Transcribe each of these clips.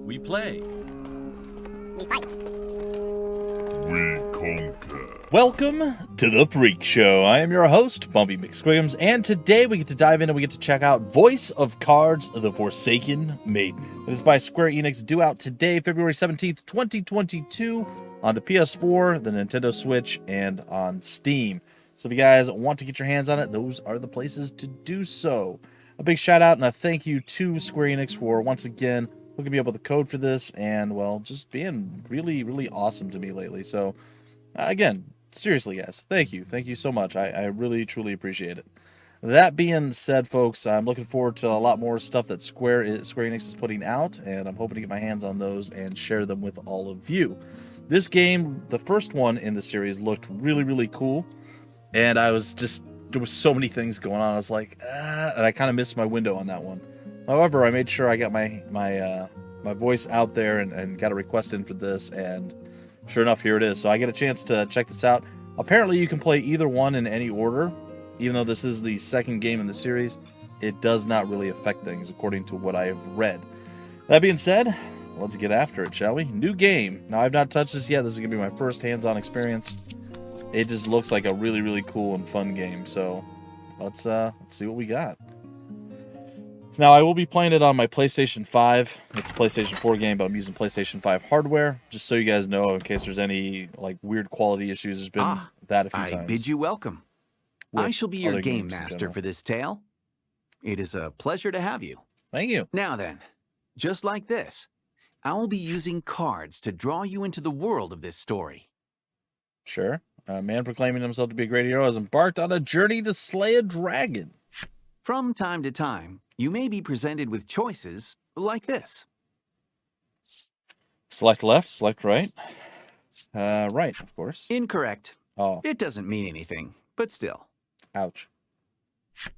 We play. We fight. We conquer. Welcome to The Freak Show. I am your host, Bumpy McSquiggums, and today we get to dive in and we get to check out Voice of Cards, The Forsaken Maiden. It is by Square Enix, due out today, February 17th, 2022, on the PS4, the Nintendo Switch, and on Steam. So if you guys want to get your hands on it, those are the places to do so. A big shout out and a thank you to Square Enix for, once again, hooking me up with the code for this and, well, just being really, really awesome to me lately. So, again, seriously, guys, thank you. Thank you so much. I really, truly appreciate it. That being said, folks, I'm looking forward to a lot more stuff that Square Enix is putting out, and I'm hoping to get my hands on those and share them with all of you. This game, the first one in the series, looked really, really cool, and I was just, there was so many things going on. I was like, and I kind of missed my window on that one. However, I made sure I got my voice out there and got a request in for this, and sure enough, here it is. So I get a chance to check this out. Apparently, you can play either one in any order. Even though this is the second game in the series, it does not really affect things, according to what I have read. That being said, let's get after it, shall we? New game. Now, I've not touched this yet. This is going to be my first hands-on experience. It just looks like a really, really cool and fun game. So let's see what we got. Now, I will be playing it on my PlayStation 5. It's a PlayStation 4 game, but I'm using PlayStation 5 hardware, just so you guys know, in case there's any like weird quality issues. There's been that a few times. I bid you welcome. I shall be your game master for this tale. It is a pleasure to have you. Thank you. Now then, just like this, I will be using cards to draw you into the world of this story. Sure. A man proclaiming himself to be a great hero has embarked on a journey to slay a dragon. From time to time, you may be presented with choices like this. Select left, select right. Right, of course. Incorrect. Oh. It doesn't mean anything, but still. Ouch.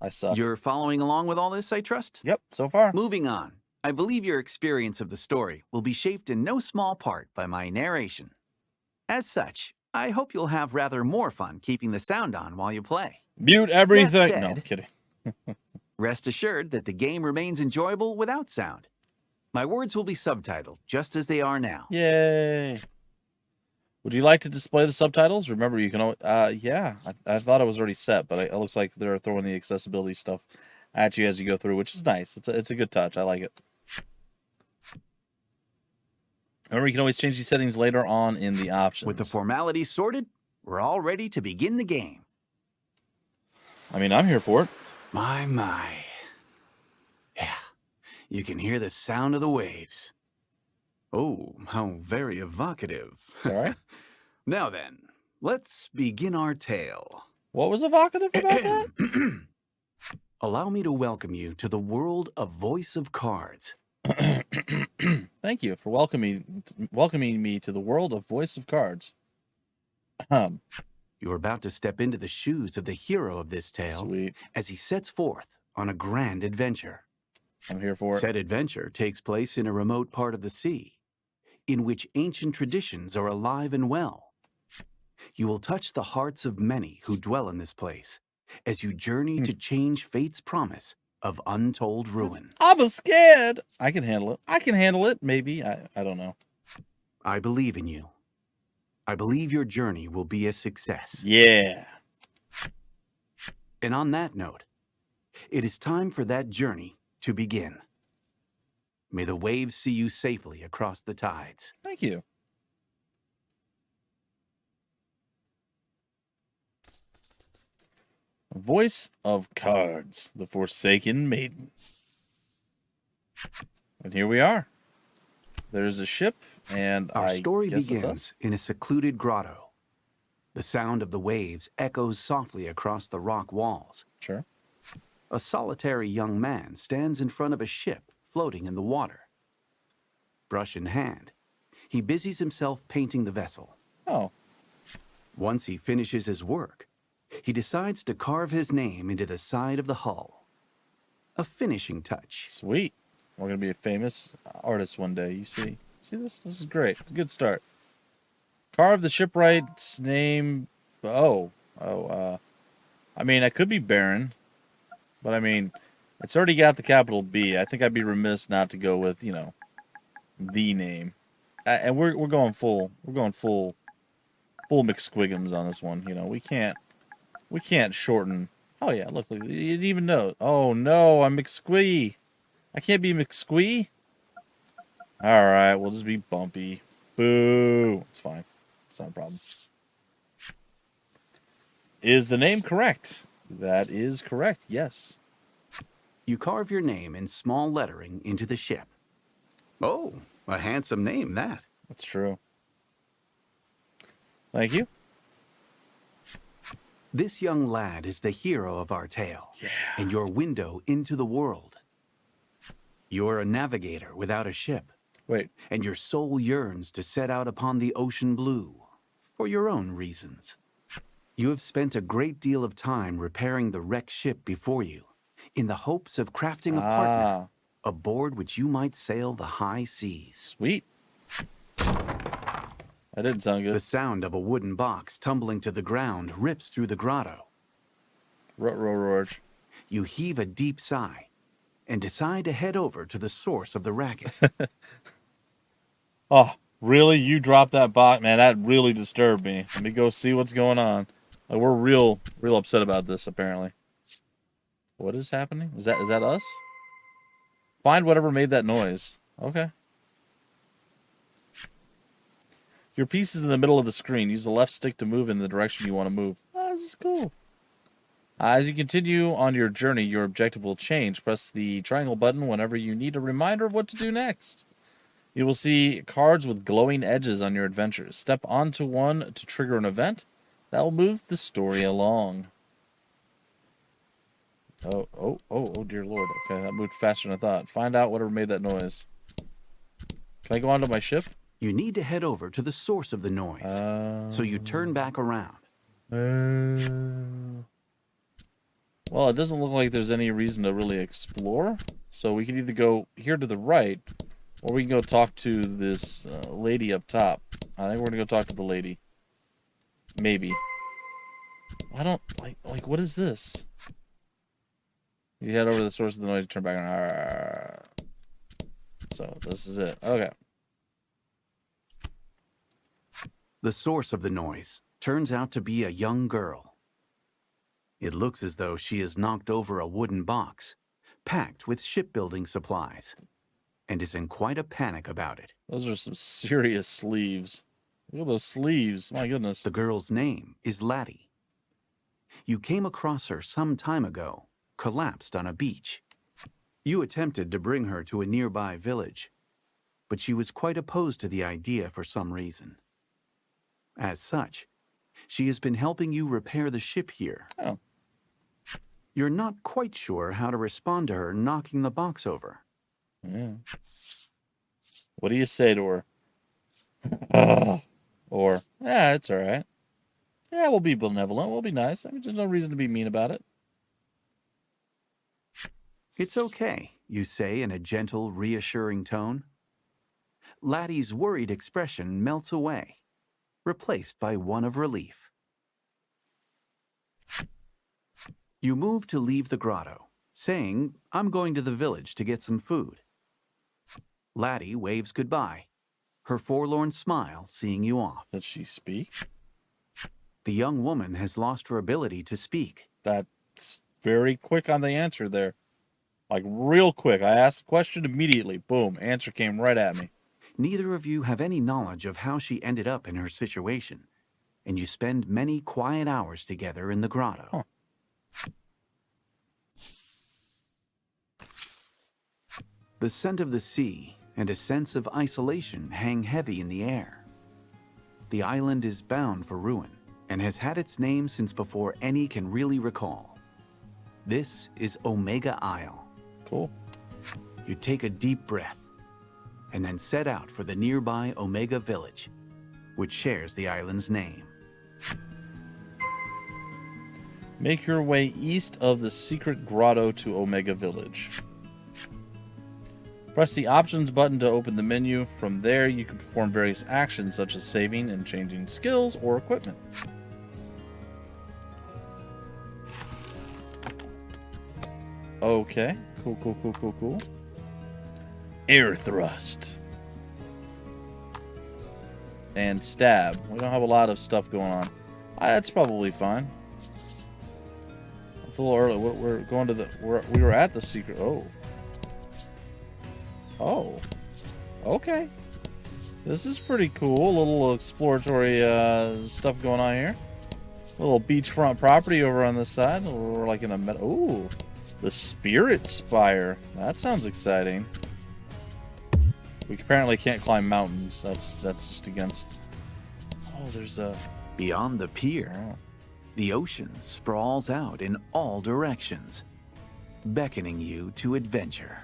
I suck. You're following along with all this, I trust? Yep, so far. Moving on. I believe your experience of the story will be shaped in no small part by my narration. As such, I hope you'll have rather more fun keeping the sound on while you play. Mute everything. That said, no, I'm kidding. Rest assured that the game remains enjoyable without sound. My words will be subtitled, just as they are now. Yay. Would you like to display the subtitles? Remember, you can always, yeah, I thought it was already set, but it looks like they're throwing the accessibility stuff at you as you go through, which is nice. It's a good touch. I like it. Remember, you can always change these settings later on in the options. With the formalities sorted, we're all ready to begin the game. I mean, I'm here for it. My. Yeah, you can hear the sound of the waves. Oh, how very evocative. Sorry. Now then, let's begin our tale. What was evocative about that? Allow me to welcome you to the world of Voice of Cards. Thank you for welcoming me to the world of Voice of Cards. You're about to step into the shoes of the hero of this tale. Sweet. As he sets forth on a grand adventure. I'm here for it. Said adventure takes place in a remote part of the sea, in which ancient traditions are alive and well. You will touch the hearts of many who dwell in this place, as you journey to change fate's promise of untold ruin. I'm scared. I can handle it. Maybe. I don't know. I believe in you. I believe your journey will be a success. Yeah. And on that note, it is time for that journey to begin. May the waves see you safely across the tides. Thank you. Voice of Cards, The Forsaken Maiden. And here we are. There's a ship, and Our story guess it's begins us. in a secluded grotto. The sound of the waves echoes softly across the rock walls. Sure. A solitary young man stands in front of a ship floating in the water. Brush in hand, he busies himself painting the vessel. Oh. Once he finishes his work, he decides to carve his name into the side of the hull. A finishing touch. Sweet. We're going to be a famous artist one day, you see. See this? This is great. It's a good start. Carve the shipwright's name. I mean, I could be Baron, but I mean, it's already got the capital B. I think I'd be remiss not to go with, the name. And we're going full. We're going full McSquigums on this one. You know, we can't shorten. Oh yeah, look, you didn't even know. Oh no, I'm McSquee. I can't be McSquee. All right, we'll just be Bumpy. Boo. It's fine. It's not a problem. Is the name correct? That is correct. Yes. You carve your name in small lettering into the ship. Oh, a handsome name, that. That's true. Thank you. This young lad is the hero of our tale, Yeah. and your window into the world. You're a navigator without a ship, Wait. and your soul yearns to set out upon the ocean blue, for your own reasons. You have spent a great deal of time repairing the wrecked ship before you, in the hopes of crafting a partner, aboard which you might sail the high seas. Sweet. That didn't sound good. The sound of a wooden box tumbling to the ground rips through the grotto. Rut. You heave a deep sigh and decide to head over to the source of the racket. Oh, really? You dropped that box? Man, that really disturbed me. Let me go see what's going on. Like, we're real upset about this, apparently. What is happening? Is that us? Find whatever made that noise. Okay. Your piece is in the middle of the screen. Use the left stick to move in the direction you want to move. Oh, this is cool. As you continue on your journey, your objective will change. Press the triangle button whenever you need a reminder of what to do next. You will see cards with glowing edges on your adventures. Step onto one to trigger an event that will move the story along. Oh, dear Lord. Okay, that moved faster than I thought. Find out whatever made that noise. Can I go onto my ship? You need to head over to the source of the noise, so you turn back around. Well, it doesn't look like there's any reason to really explore. So we can either go here to the right, or we can go talk to this lady up top. I think we're going to go talk to the lady. Maybe. I don't, like what is this? You head over to the source of the noise, turn back around. So this is it. Okay. The source of the noise turns out to be a young girl. It looks as though she has knocked over a wooden box, packed with shipbuilding supplies, and is in quite a panic about it. Those are some serious sleeves. Look at those sleeves. My goodness. The girl's name is Laddie. You came across her some time ago, collapsed on a beach. You attempted to bring her to a nearby village, but she was quite opposed to the idea for some reason. As such, she has been helping you repair the ship here. Oh. You're not quite sure how to respond to her knocking the box over. Yeah. What do you say to her? Or, yeah, it's all right. Yeah, we'll be benevolent. We'll be nice. I mean, there's no reason to be mean about it. It's okay, you say in a gentle, reassuring tone. Laddie's worried expression melts away, replaced by one of relief. You move to leave the grotto, saying, I'm going to the village to get some food. Laddie waves goodbye, her forlorn smile seeing you off. Does she speak? The young woman has lost her ability to speak. That's very quick on the answer there. Like, real quick. I asked the question immediately. Boom. Answer came right at me. Neither of you have any knowledge of how she ended up in her situation, and you spend many quiet hours together in the grotto. Huh. The scent of the sea and a sense of isolation hang heavy in the air. The island is bound for ruin and has had its name since before any can really recall. This is Omega Isle. Cool. You take a deep breath and then set out for the nearby Omega Village, which shares the island's name. Make your way east of the secret grotto to Omega Village. Press the options button to open the menu. From there, you can perform various actions such as saving and changing skills or equipment. Okay. Cool. Air thrust. and stab. We don't have a lot of stuff going on. That's probably fine. It's a little early. We're going to the... We were at the secret... Oh. Oh. Okay. This is pretty cool. A little exploratory stuff going on here. A little beachfront property over on this side. We're like in a... Ooh. The Spirit Spire. That sounds exciting. We apparently can't climb mountains. That's just against... Oh, there's a... Beyond the pier, the ocean sprawls out in all directions, beckoning you to adventure.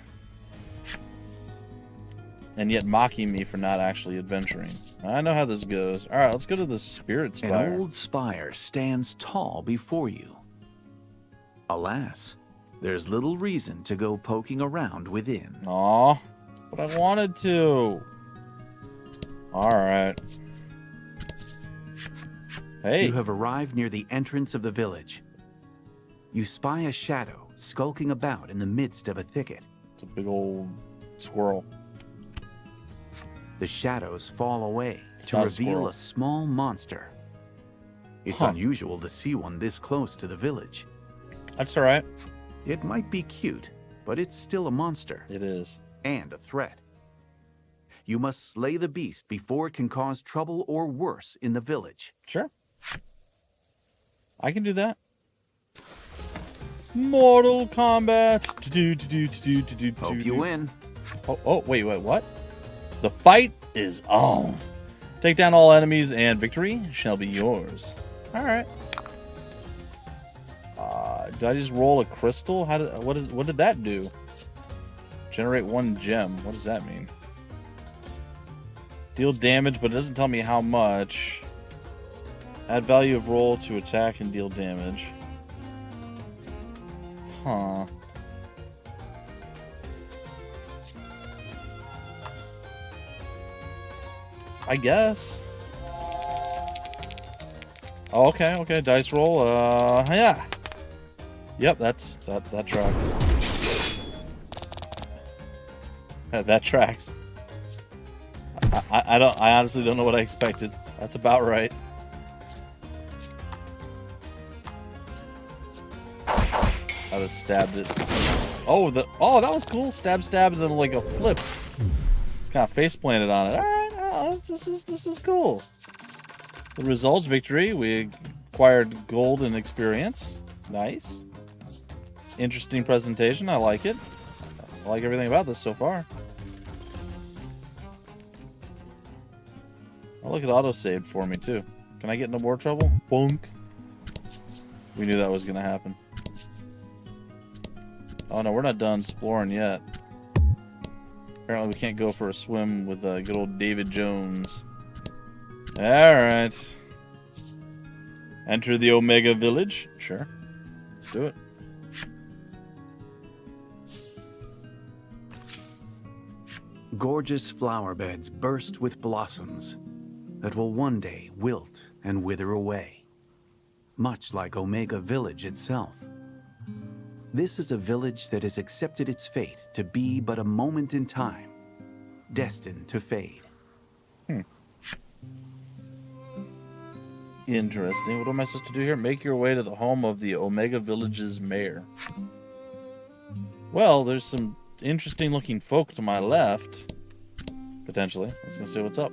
And yet mocking me for not actually adventuring. I know how this goes. All right, let's go to the Spirit Spire. An old spire stands tall before you. Alas, there's little reason to go poking around within. Aw, but I wanted to. All right. Hey. You have arrived near the entrance of the village. You spy a shadow skulking about in the midst of a thicket. It's a big old squirrel. The shadows fall away to not a reveal squirrel. a small monster. It's unusual to see one this close to the village. That's all right. It might be cute, but it's still a monster. It is. And a threat. You must slay the beast before it can cause trouble or worse in the village. Sure. I can do that. Mortal Kombat. Hope you win. Oh, wait, what? The fight is on. Take down all enemies and victory shall be yours. All right. Did I just roll a crystal? What did that do? Generate 1 gem. What does that mean? Deal damage, but it doesn't tell me how much. Add value of roll to attack and deal damage. Huh. I guess. Oh, okay. Dice roll. Yeah. Yep, that tracks. That tracks. I honestly don't know what I expected. That's about right. I just stabbed it. Oh, that was cool. Stab, and then like a flip. It's kind of face planted on it. All right, this is cool. The results: victory. We acquired gold and experience. Nice. Interesting presentation. I like it. I like everything about this so far. Oh, look at autosave for me too. Can I get into more trouble? Bonk. We knew that was gonna happen. Oh no, we're not done exploring yet. Apparently we can't go for a swim with good old David Jones. Alright. Enter the Omega Village. Sure. Let's do it. Gorgeous flower beds burst with blossoms that will one day wilt and wither away, much like Omega Village itself. This is a village that has accepted its fate to be but a moment in time, destined to fade. Interesting. What am I supposed to do here? Make your way to the home of the Omega Village's mayor. Well, there's some interesting looking folk to my left. Potentially. Let's go see what's up.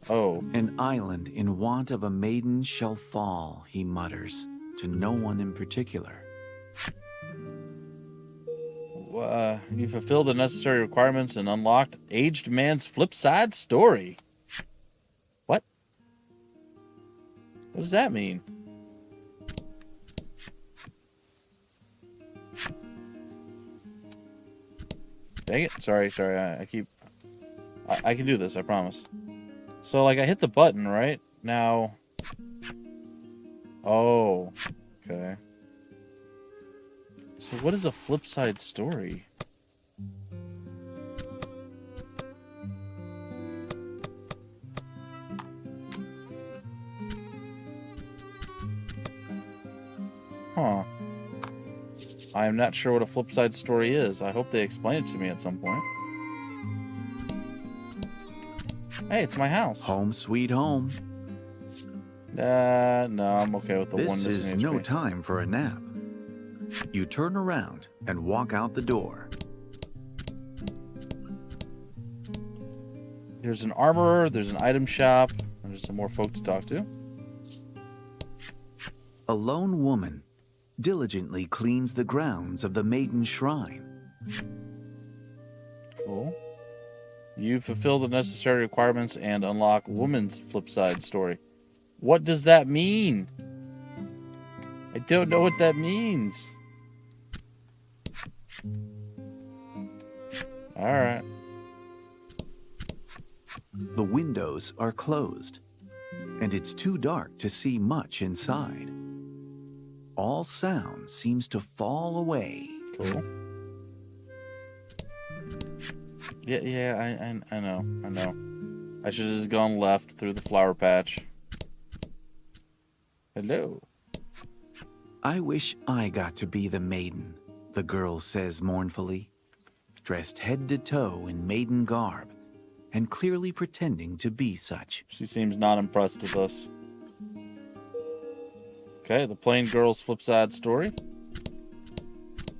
Oh. An island in want of a maiden shall fall, he mutters, to no one in particular. You fulfilled the necessary requirements and unlocked Aged Man's Flip Side Story. What? What does that mean? Dang it. Sorry. I can do this, I promise. So, like, I hit the button, right? Now... Oh. Okay. So what is a flip side story? Huh. I am not sure what a flip side story is. I hope they explain it to me at some point. Hey, it's my house. Home sweet home. No, I'm okay with the one This missing is no HP. time for a nap. You turn around and walk out the door. There's an armorer, there's an item shop, and there's some more folk to talk to. A lone woman diligently cleans the grounds of the Maiden Shrine. Cool. You fulfill the necessary requirements and unlock woman's flip side story. What does that mean? I don't know what that means. Alright. The windows are closed, and it's too dark to see much inside. All sound seems to fall away. Cool. Yeah, I know. I should have just gone left through the flower patch. Hello. I wish I got to be the maiden, the girl says mournfully, dressed head to toe in maiden garb, and clearly pretending to be such. She seems not impressed with us. Okay, the plain girl's flip side story.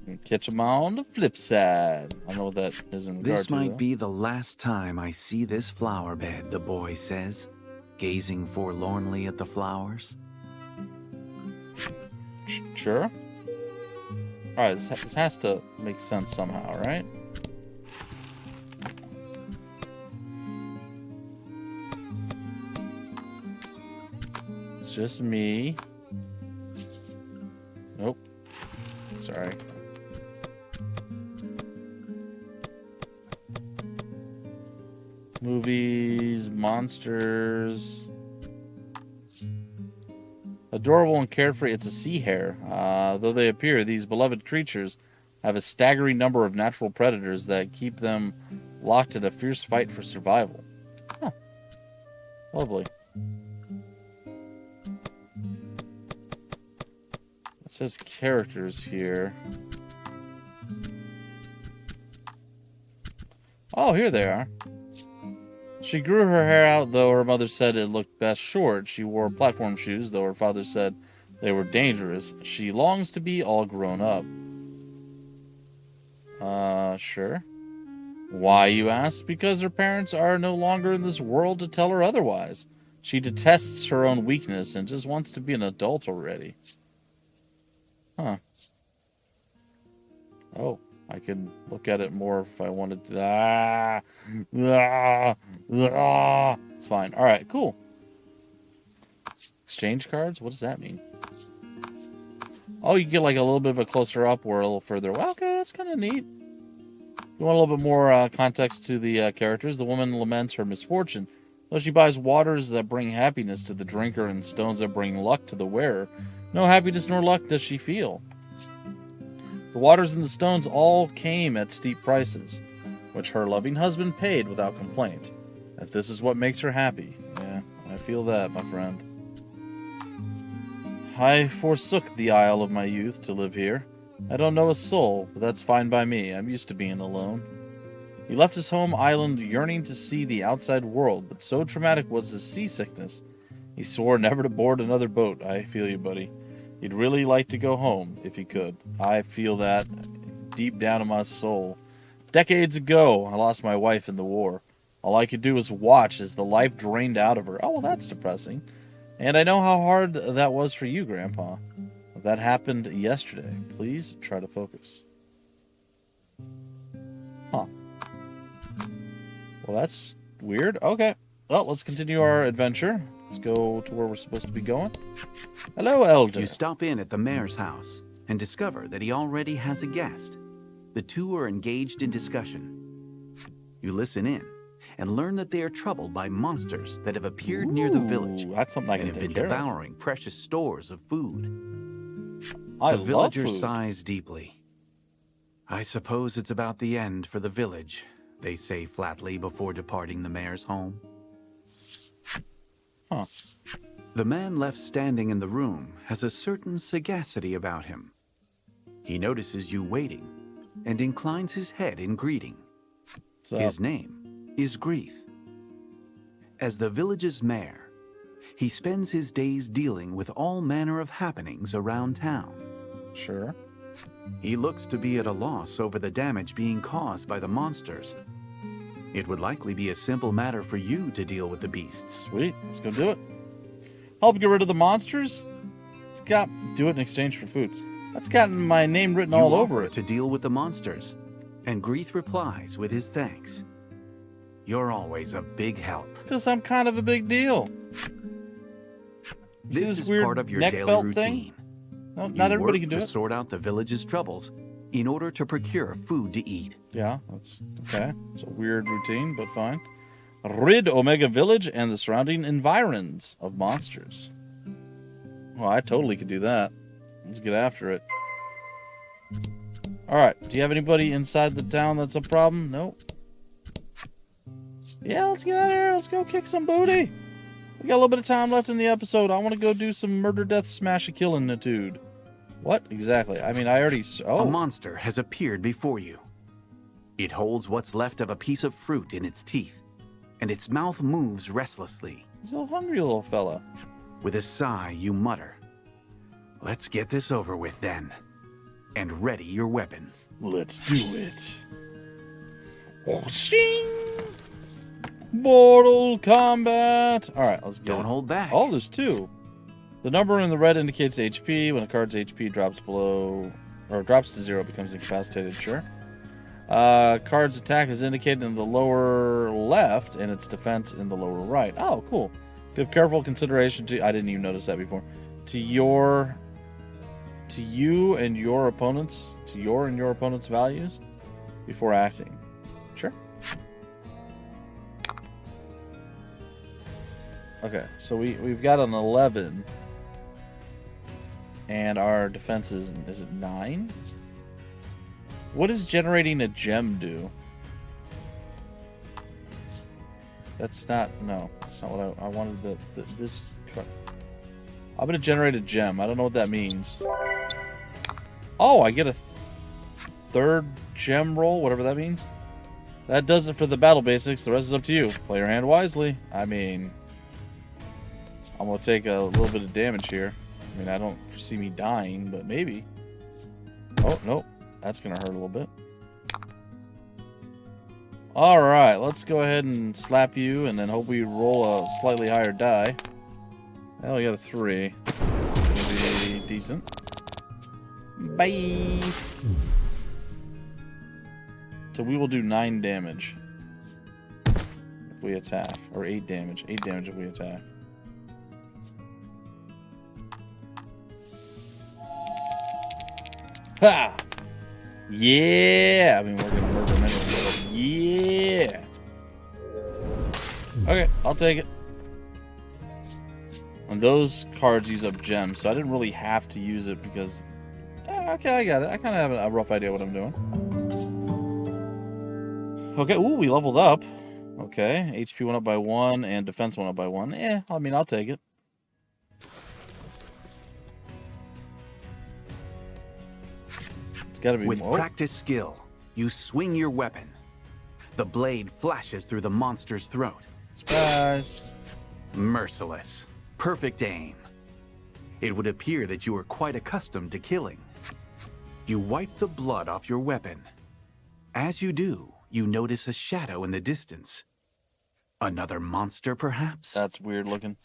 And catch 'em on the flip side. I don't know what that is in regard This to, might though. be the last time I see this flower bed, the boy says, gazing forlornly at the flowers. Sure. Alright, this has to make sense somehow, right? It's just me. Nope. Sorry. Movies, monsters. Adorable and carefree, it's a sea hare. Though they appear, these beloved creatures have a staggering number of natural predators that keep them locked in a fierce fight for survival. Huh. Lovely. It says characters here. Oh, here they are. She grew her hair out, though her mother said it looked best short. She wore platform shoes, though her father said they were dangerous. She longs to be all grown up. Sure. Why, you ask? Because her parents are no longer in this world to tell her otherwise. She detests her own weakness and just wants to be an adult already. Huh. Oh. I could look at it more if I wanted to. It's fine. All right, cool. Exchange cards? What does that mean? Oh, you get like a little bit of a closer up or a little further. Well, okay, that's kind of neat. You want a little bit more context to the characters. The woman laments her misfortune. Though she buys waters that bring happiness to the drinker and stones that bring luck to the wearer, no happiness nor luck does she feel. The waters and the stones all came at steep prices, which her loving husband paid without complaint. If this is what makes her happy. Yeah, I feel that, my friend. I forsook the isle of my youth to live here. I don't know a soul, but that's fine by me. I'm used to being alone. He left his home island yearning to see the outside world, but so traumatic was his seasickness, he swore never to board another boat. I feel you, buddy. He'd really like to go home, if he could. I feel that deep down in my soul. Decades ago, I lost my wife in the war. All I could do was watch as the life drained out of her. Oh, well, that's depressing. And I know how hard that was for you, Grandpa. That happened yesterday. Please try to focus. Huh. Well, that's weird. Okay. Well, let's continue our adventure. Let's go to where we're supposed to be going. Hello, Elder. You stop in at the mayor's house and discover that he already has a guest. The two are engaged in discussion. You listen in and learn that they are troubled by monsters that have appeared near the village That's something I and can have take been care of. devouring precious stores of food. I The love villager food. sighs deeply. I suppose it's about the end for the village, they say flatly before departing the mayor's home. Huh. The man left standing in the room has a certain sagacity about him. He notices you waiting and inclines his head in greeting. What's up? His name is Grief. As the village's mayor, he spends his days dealing with all manner of happenings around town. Sure. He looks to be at a loss over the damage being caused by the monsters. It would likely be a simple matter for you to deal with the beasts. Sweet. Let's go do it. Help get rid of the monsters? Do it in exchange for food. That's got my name written all over it. To deal with the monsters, and Greeth replies with his thanks. You're always a big help. Because I'm kind of a big deal. This is weird part of your neck daily belt routine. thing? No, not everybody can do to it. Sort out the village's troubles in order to procure food to eat. Yeah, that's okay. It's a weird routine, but fine. Rid Omega Village and the surrounding environs of monsters. Well, I totally could do that. Let's get after it. Alright, do you have anybody inside the town that's a problem? Nope. Yeah, let's get out of here. Let's go kick some booty. We got a little bit of time left in the episode. I want to go do some murder, death, smash a killing-itude. What? Exactly. I mean, I already... Oh. A monster has appeared before you. It holds what's left of a piece of fruit in its teeth, and its mouth moves restlessly. He's a hungry little fella. With a sigh, you mutter, "Let's get this over with then, and ready your weapon." Let's do it. Oh, shing! Mortal Kombat. All right, let's go. Don't hold back. Oh, there's two. The number in the red indicates HP. When a card's HP drops below or drops to 0, it becomes incapacitated. Sure. Card's attack is indicated in the lower left, and its defense in the lower right. Oh, cool. Give careful consideration to... I didn't even notice that before. To you and your opponents... To your and your opponent's values before acting. Sure. Okay, so we've got an 11. And our defense is it 9? What does generating a gem do? That's not... No, that's not what I wanted. This... I'm going to generate a gem. I don't know what that means. Oh, I get a third gem roll, whatever that means. That does it for the battle basics. The rest is up to you. Play your hand wisely. I mean... I'm going to take a little bit of damage here. I mean, I don't foresee me dying, but maybe. Oh, nope. That's going to hurt a little bit. Alright, let's go ahead and slap you, and then hope we roll a slightly higher die. Hell, we got a 3. Gonna be decent. Bye! So we will do 9 damage if we attack. Or 8 damage. 8 damage if we attack. Ha! Yeah! I mean, we're gonna murder him anyway. Yeah! Okay, I'll take it. And those cards use up gems, so I didn't really have to use it because... okay, I got it. I kind of have a rough idea what I'm doing. Okay, ooh, we leveled up. Okay, HP went up by 1 and defense went up by 1. I mean, I'll take it. Gotta be With more. practiced skill, you swing your weapon. The blade flashes through the monster's throat. Surprise! Merciless. Perfect aim. It would appear that you are quite accustomed to killing. You wipe the blood off your weapon. As you do, you notice a shadow in the distance. Another monster, perhaps? That's weird looking.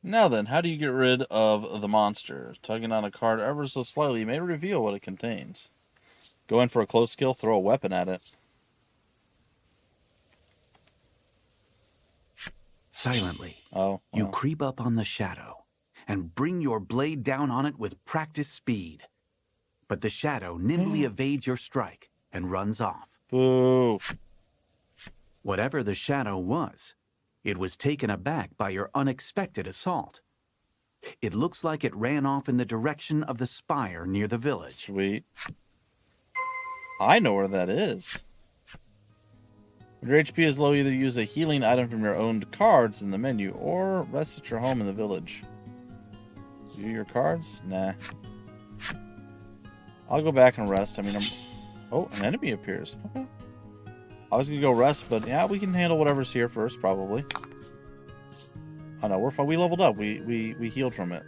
Now then, how do you get rid of the monster? Tugging on a card ever so slightly may reveal what it contains. Go in for a close skill, throw a weapon at it. Silently, Wow. you creep up on the shadow and bring your blade down on it with practiced speed. But the shadow nimbly evades your strike and runs off. Boo. Whatever the shadow was, it was taken aback by your unexpected assault. It looks like it ran off in the direction of the spire near the village. Sweet. I know where that is. When your HP is low, either use a healing item from your owned cards in the menu or rest at your home in the village. View your cards? Nah. I'll go back and rest. I mean, oh, an enemy appears. Okay. I was gonna go rest, but yeah, we can handle whatever's here first, probably. Oh no, we're fine. We leveled up. We healed from it.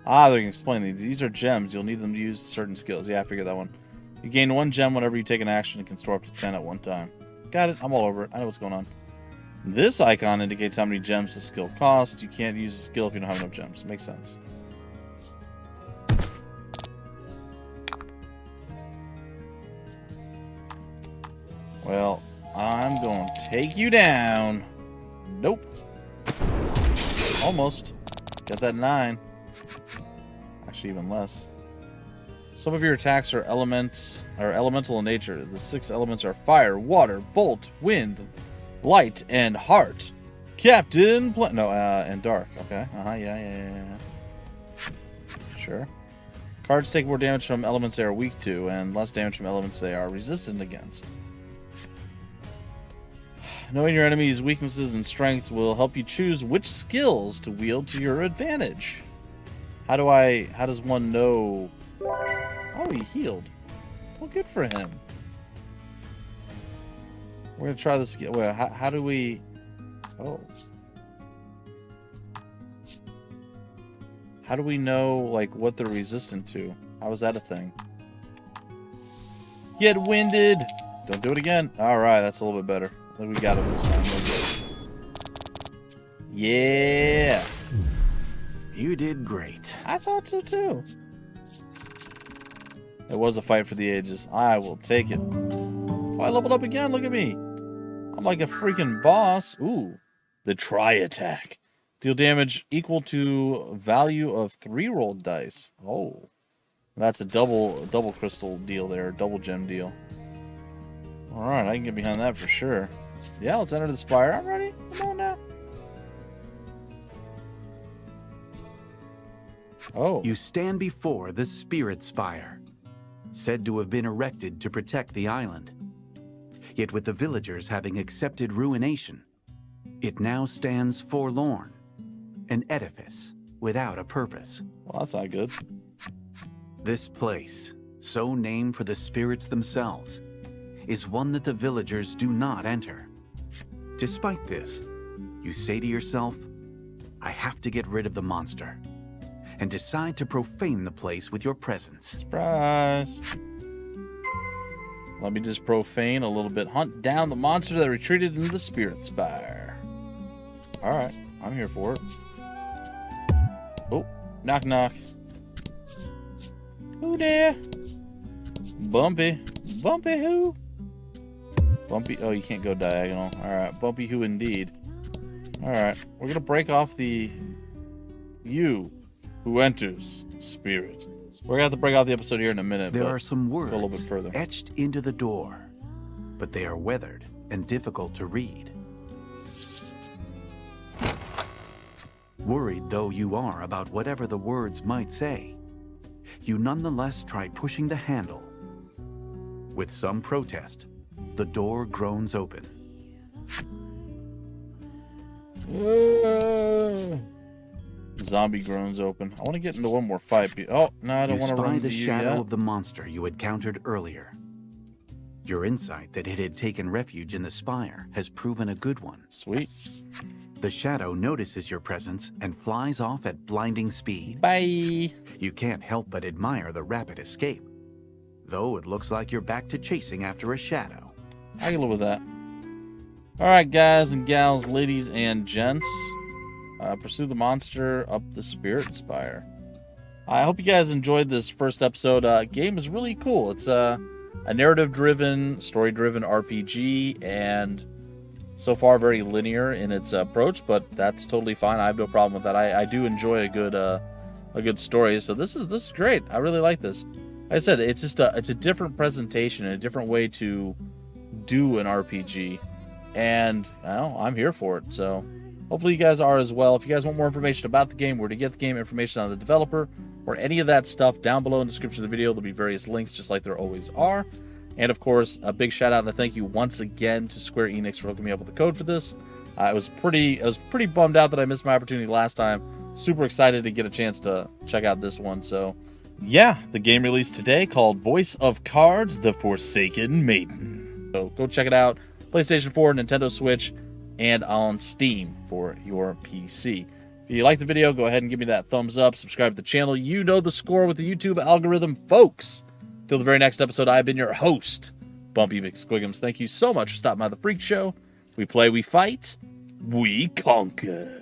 Ah, they can explain these. These are gems. You'll need them to use certain skills. Yeah, I figured that one. You gain 1 gem whenever you take an action and can store up to 10 at one time. Got it. I'm all over it. I know what's going on. This icon indicates how many gems the skill costs. You can't use the skill if you don't have enough gems. Makes sense. Well, I'm going to take you down. Nope. Almost. Got that 9. Actually, even less. Some of your attacks are elemental in nature. The 6 elements are fire, water, bolt, wind, light, and heart. Captain and dark. Okay. Yeah. Sure. Cards take more damage from elements they are weak to, and less damage from elements they are resistant against. Knowing your enemy's weaknesses and strengths will help you choose which skills to wield to your advantage. How does one know? Oh, he healed. Well, good for him. We're gonna try this again. Well, how do we? Oh. How do we know, like, what they're resistant to? How is that a thing? Get winded! Don't do it again. Alright, that's a little bit better. I think we got it this time. Yeah! You did great. I thought so too. It was a fight for the ages. I will take it. Oh, I leveled up again. Look at me. I'm like a freaking boss. Ooh. The try attack. Deal damage equal to value of 3 rolled dice. Oh. That's a double crystal deal there. Double gem deal. Alright, I can get behind that for sure. Yeah, let's enter the Spire. I'm ready. Come on now. Oh. You stand before the Spirit Spire, said to have been erected to protect the island. Yet with the villagers having accepted ruination, it now stands forlorn, an edifice without a purpose. Well, that's not good. This place, so named for the spirits themselves, is one that the villagers do not enter. Despite this, you say to yourself, I have to get rid of the monster, and decide to profane the place with your presence. Surprise! Let me just profane a little bit. Hunt down the monster that retreated into the Spirit Spire. Alright, I'm here for it. Oh, knock knock. Who there? Bumpy. Bumpy who? Bumpy, oh, you can't go diagonal. Alright, Bumpy who indeed. Alright, we're gonna break off the you who enters spirit. We're gonna have to break out the episode here in a minute. There are some words go a little bit further. Etched into the door, but they are weathered and difficult to read. Worried though you are about whatever the words might say, you nonetheless try pushing the handle. With some protest, the door groans open. Zombie groans open. I want to get into one more fight. Oh, no, I don't want to run You spy the shadow yet. of the monster you encountered earlier. Your insight that it had taken refuge in the Spire has proven a good one. Sweet. The shadow notices your presence and flies off at blinding speed. Bye. You can't help but admire the rapid escape, though it looks like you're back to chasing after a shadow. I can live with that. Alright, guys and gals, ladies and gents. Pursue the monster up the Spirit Spire. I hope you guys enjoyed this first episode. Game is really cool. It's a narrative-driven, story-driven RPG, and so far very linear in its approach, but that's totally fine. I have no problem with that. I do enjoy a good story, so this is great. I really like this. Like I said, it's just it's a different presentation and a different way to do an RPG, and well, I'm here for it. So hopefully you guys are as well. If you guys want more information about the game, where to get the game, information on the developer, or any of that stuff, down below in the description of the video, there'll be various links just like there always are. And of course, a big shout out and a thank you once again to Square Enix for hooking me up with the code for this. I was pretty bummed out that I missed my opportunity last time. Super excited to get a chance to check out this one. So yeah, the game released today called Voice of Cards: The Forsaken Maiden. So go check it out. PlayStation 4, Nintendo Switch, and on Steam for your PC. If you like the video, go ahead and give me that thumbs up. Subscribe to the channel. You know the score with the YouTube algorithm, folks. Till the very next episode, I've been your host, Bumpy McSquigums. Thank you so much for stopping by the Freak Show. We play, we fight, we conquer.